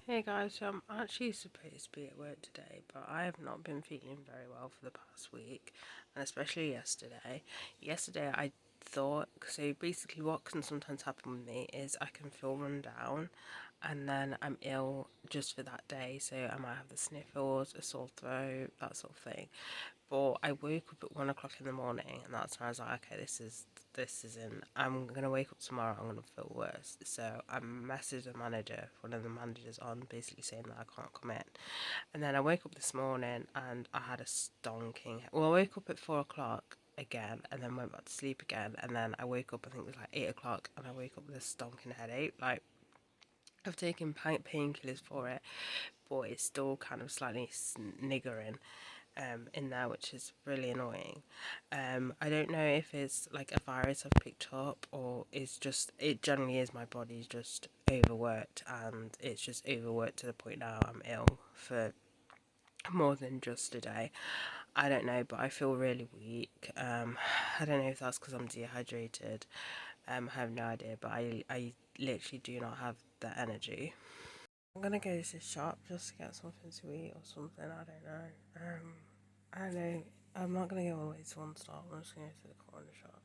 Hey guys, so I'm actually supposed to be at work today, but I have not been feeling very well for the past week, and especially yesterday. Yesterday, I thought so. Basically, what can sometimes happen with me is I can feel run down, and then I'm ill just for that day. So I might have the sniffles, a sore throat, that sort of thing. But I woke up at 1 o'clock in the morning, and that's when I was like, okay, this isn't. I'm gonna wake up tomorrow. I'm gonna feel worse. So I messaged the manager, one of the managers, on basically saying that I can't come in. And then I woke up this morning and I had a stonking. Well, I woke up at 4 o'clock again, and then went back to sleep again. And then I woke up. I think it was like 8 o'clock, and I wake up with a stonking headache. Like I've taken painkillers for it, but it's still kind of slightly niggering in there, which is really annoying. I don't know if it's like a virus I've picked up, or it's just, it generally is my body's just overworked, and it's just overworked to the point now I'm ill for more than just a day. I don't know, but I feel really weak. I don't know if that's because I'm dehydrated. I have no idea, but I literally do not have the energy. I'm gonna go to the shop just to get something to eat or something. I don't know. I don't know. I'm not gonna go all the way to one stop. I'm just gonna go to the corner shop.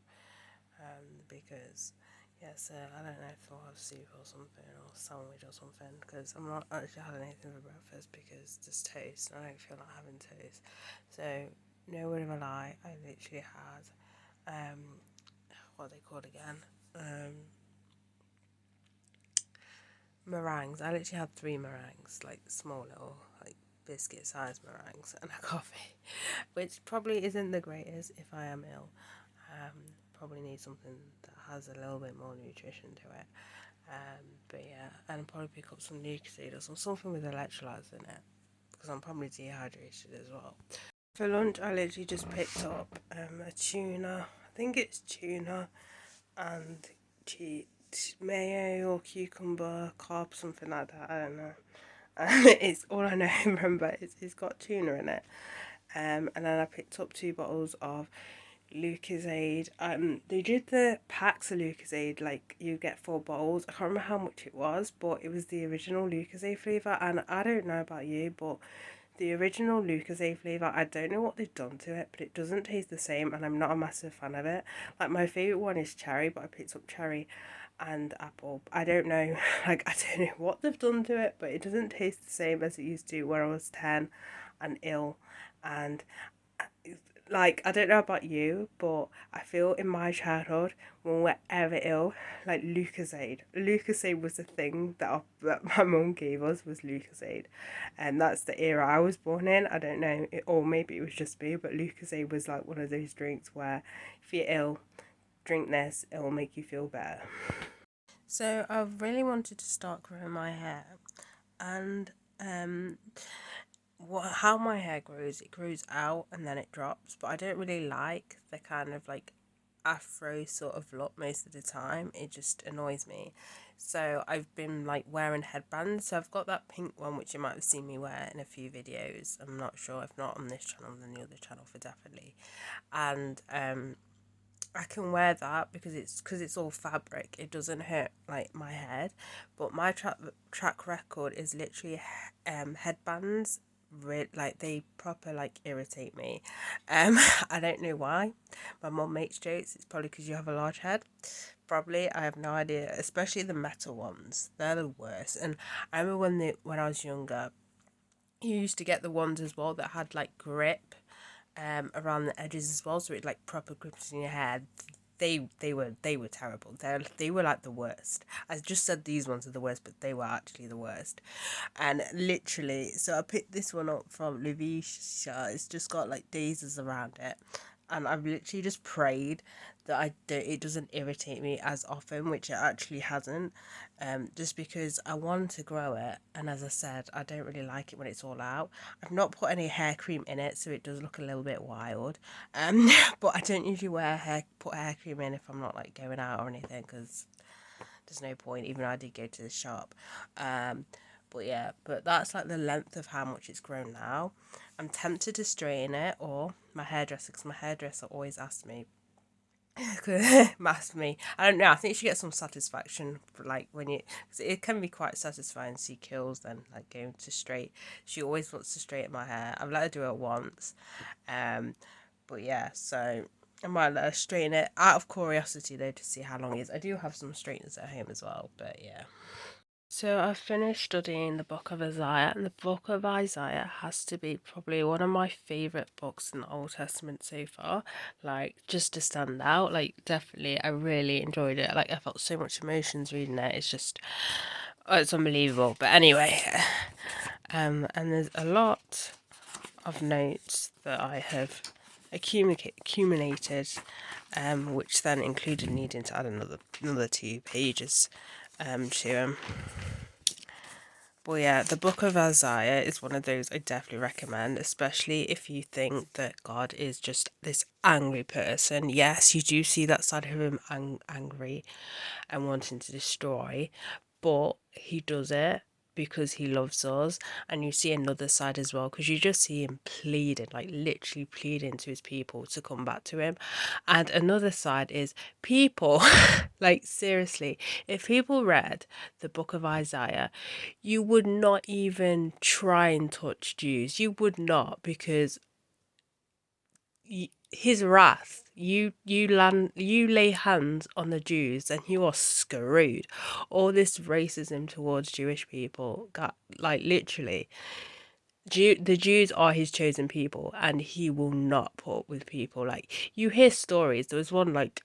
Because yes, I don't know if I'll have soup or something or sandwich or something. Because I'm not actually having anything for breakfast because there's toast. And I don't feel like having toast. So no word of a lie. I literally had what are they called again? Meringues. I literally had three meringues, like small little, like biscuit sized meringues, and a coffee, which probably isn't the greatest if I am ill. Probably need something that has a little bit more nutrition to it. But yeah, and I'll probably pick up some Lucozade or something with electrolytes in it because I'm probably dehydrated as well. For lunch, I literally just picked up a tuna. I think it's tuna and cheese, mayo or cucumber, carb, something like that. I don't know. It's all I know. Remember, it's got tuna in it. And then I picked up 2 bottles of Lucozade. They did the packs of Lucozade, like you get 4 bottles. I can't remember how much it was, but it was the original Lucozade flavor. And I don't know about you, but the original Lucozade flavour, I don't know what they've done to it, but it doesn't taste the same, and I'm not a massive fan of it. Like, my favourite one is cherry, but I picked up cherry and apple. I don't know, like, I don't know what they've done to it, but it doesn't taste the same as it used to when I was 10 and ill. And like, I don't know about you, but I feel in my childhood when we were ever ill, like Lucozade. Lucozade was the thing that my mum gave us, was Lucozade, and that's the era I was born in. I don't know, or maybe it was just me, but Lucozade was like one of those drinks where if you're ill, drink this, it'll make you feel better. So I really wanted to start growing my hair, and um how my hair grows, it grows out and then it drops, but I don't really like the kind of like afro sort of look most of the time. It just annoys me. So I've been like wearing headbands. So I've got that pink one which you might have seen me wear in a few videos. I'm not sure, if not on this channel then the other channel for definitely. And I can wear that because it's all fabric. It doesn't hurt like my head, but my track record is literally headbands. Like they proper like irritate me. I don't know why. My mom makes jokes. It's probably because you have a large head. Probably, I have no idea. Especially the metal ones, they're the worst. And I remember when I was younger, you used to get the ones as well that had like grip around the edges as well, so it like proper grips in your head. They were terrible. They were like the worst. I just said these ones are the worst, but they were actually the worst. And literally, so I picked this one up from Luvisha. It's just got like daisies around it, and I've literally just prayed that it doesn't irritate me as often, which it actually hasn't. Just because I want to grow it, and as I said, I don't really like it when it's all out. I've not put any hair cream in it, so it does look a little bit wild. But I don't usually put hair cream in if I'm not like going out or anything, because there's no point. Even though I did go to the shop. But yeah, but that's like the length of how much it's grown now. I'm tempted to straighten it, or my hairdresser, because my hairdresser always asks me Masked me. I don't know. I think she gets some satisfaction for like when you. Cause it can be quite satisfying to see kills. Then like going to straight. She always wants to straighten my hair. I've let her do it once, um, but yeah. So I might let her straighten it out of curiosity though to see how long it is. I do have some straighteners at home as well, but yeah. So I've finished studying the Book of Isaiah, and the Book of Isaiah has to be probably one of my favourite books in the Old Testament so far. Like, just to stand out, like, definitely, I really enjoyed it. Like, I felt so much emotions reading it. It's just, oh, it's unbelievable. But anyway, and there's a lot of notes that I have accumulated, which then included needing to add another 2 pages, to them. Well, yeah, the Book of Isaiah is one of those I definitely recommend, especially if you think that God is just this angry person. Yes, you do see that side of him angry and wanting to destroy, but he does it because he loves us. And you see another side as well, because you just see him pleading, like literally pleading to his people to come back to him. And another side is people, like seriously, if people read the Book of Isaiah, you would not even try and touch Jews. You would not, because his wrath, you lay hands on the Jews and you are screwed. All this racism towards Jewish people, got like literally, the Jews are his chosen people, and he will not put up with people. Like, you hear stories. There was one like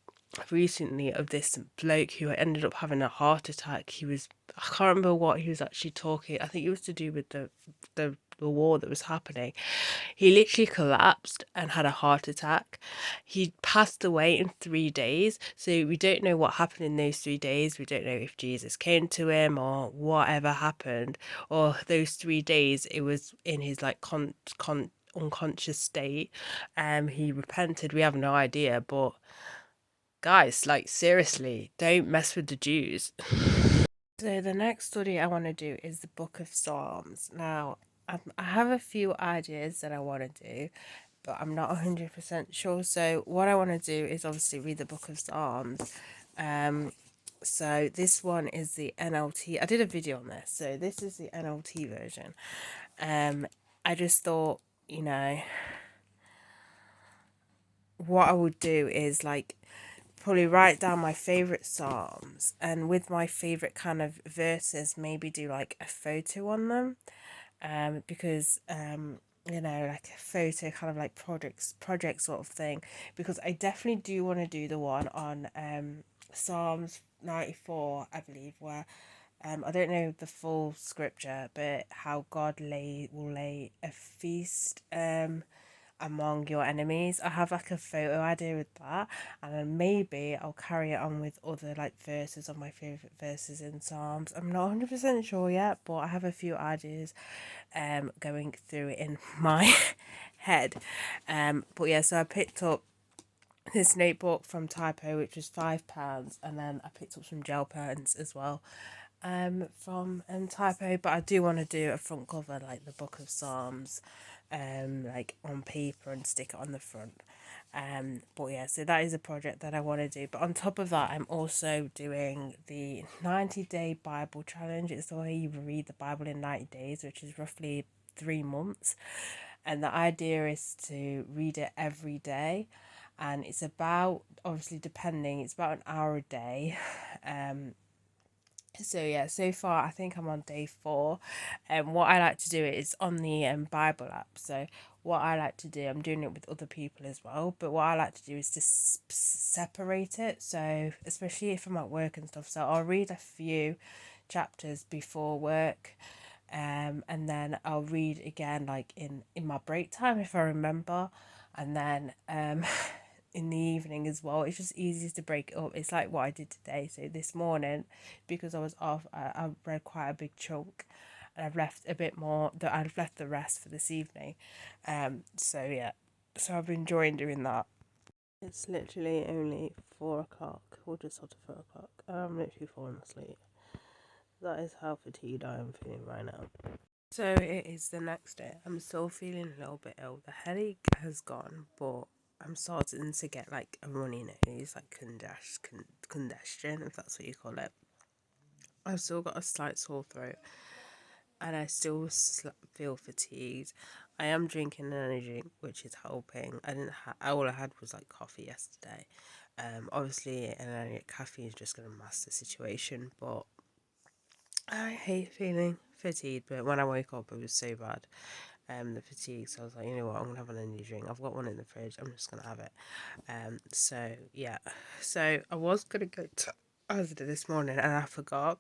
recently of this bloke who ended up having a heart attack. I can't remember what he was actually talking. I think it was to do with the war that was happening. He literally collapsed and had a heart attack. He passed away in 3 days. So we don't know what happened in those 3 days. We don't know if Jesus came to him or whatever happened. Or those 3 days, it was in his like unconscious state. He repented. We have no idea. But guys, like seriously, don't mess with the Jews. So the next study I want to do is the Book of Psalms. Now, I have a few ideas that I want to do, but I'm not 100% sure. So what I want to do is obviously read the Book of Psalms. So this one is the NLT. I did a video on this. So this is the NLT version. I just thought, you know, what I would do is like probably write down my favorite psalms, and with my favorite kind of verses maybe do like a photo on them, because you know, like a photo kind of like project sort of thing, because I definitely do want to do the one on Psalms 94, I believe, where I don't know the full scripture, but how God will lay a feast among your enemies. I have like a photo idea with that, and then maybe I'll carry it on with other like verses of my favorite verses in Psalms. I'm not 100% sure yet, but I have a few ideas going through in my head. But yeah, so I picked up this notebook from Typo, which was £5, and then I picked up some gel pens as well from Typo. But I do want to do a front cover like the Book of Psalms, like on paper and stick it on the front. But yeah, so that is a project that I want to do. But on top of that, I'm also doing the 90-day Bible challenge. It's the way you read the Bible in 90 days, which is roughly 3 months. And the idea is to read it every day. And it's about, obviously depending, it's about an hour a day. So yeah, so far I think I'm on day 4. And what I like to do is on the Bible app. So what I like to do, I'm doing it with other people as well, but what I like to do is to separate it. So especially if I'm at work and stuff, so I'll read a few chapters before work, and then I'll read again like in my break time if I remember, and then in the evening as well. It's just easiest to break it up. It's like what I did today. So this morning, because I was off, I read quite a big chunk, and I've left a bit more. That I've left the rest for this evening. So yeah, so I've been enjoying doing that. It's literally only 4 o'clock, or just after 4 o'clock. I'm literally falling asleep. That is how fatigued I am feeling right now. So it is the next day. I'm still feeling a little bit ill. The headache has gone, but I'm starting to get like a runny nose, like congestion, if that's what you call it. I've still got a slight sore throat, and I still feel fatigued. I am drinking an energy drink, which is helping. I didn't all I had was like coffee yesterday. Obviously, caffeine is just going to mask the situation, but I hate feeling fatigued. But when I woke up, it was so bad. The fatigue. So I was like, you know what, I'm gonna have an energy drink. I've got one in the fridge. I'm just gonna have it. So yeah. So I was gonna go to Asda this morning, and I forgot.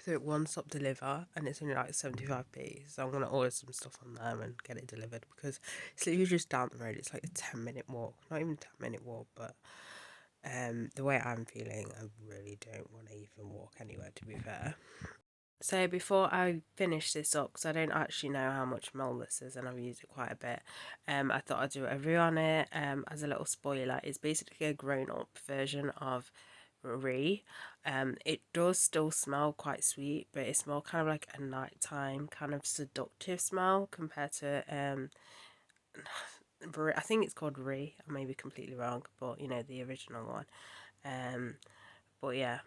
So it one stop deliver, and it's only like 75p. So I'm gonna order some stuff on them and get it delivered because it's literally just down the road. It's like a 10-minute walk, not even 10-minute walk, but the way I'm feeling, I really don't want to even walk anywhere. To be fair. So before I finish this up, because I don't actually know how much mole this is, and I've used it quite a bit, I thought I'd do a review on it. As a little spoiler, it's basically a grown-up version of Ree. It does still smell quite sweet, but it smells kind of like a nighttime kind of seductive smell compared to I think it's called Ree. I may be completely wrong, but you know the original one. But yeah,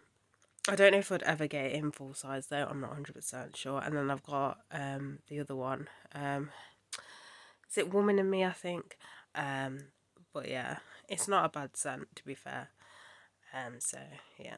I don't know if I'd ever get it in full size though. I'm not 100% sure. And then I've got the other one. Is it Woman in Me? I think. But yeah, it's not a bad scent to be fair. So yeah.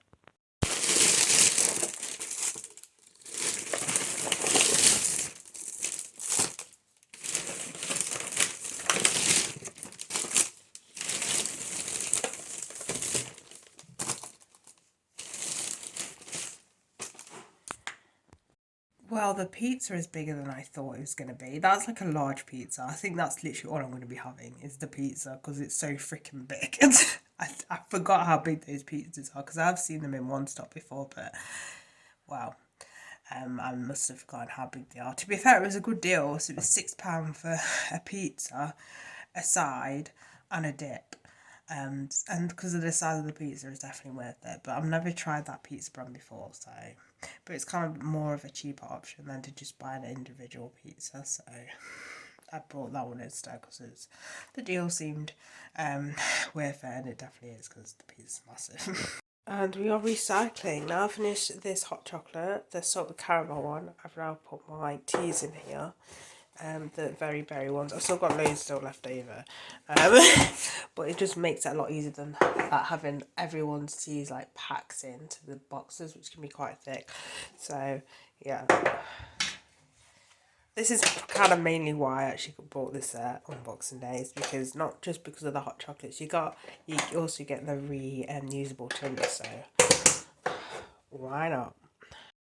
Well, the pizza is bigger than I thought it was going to be. That's like a large pizza. I think that's literally all I'm going to be having is the pizza because it's so freaking big. I forgot how big those pizzas are because I've seen them in One Stop before, but wow. I must have forgotten how big they are. To be fair, it was a good deal. So it was £6 for a pizza, a side, and a dip. And because of the size of the pizza, it's definitely worth it. But I've never tried that pizza brand before, so but it's kind of more of a cheaper option than to just buy an individual pizza. So I brought that one instead because the deal seemed worth it, and it definitely is because the pizza's massive. And we are recycling. Now I've finished this hot chocolate, the salted caramel one. I've now put my teas in here. The very berry ones. I've still got loads still left over. But it just makes it a lot easier than having everyone's teas like packed into the boxes, which can be quite thick. So yeah. This is kind of mainly why I actually bought this on Boxing Day, is because not just because of the hot chocolates, you also get the reusable tins, so why not?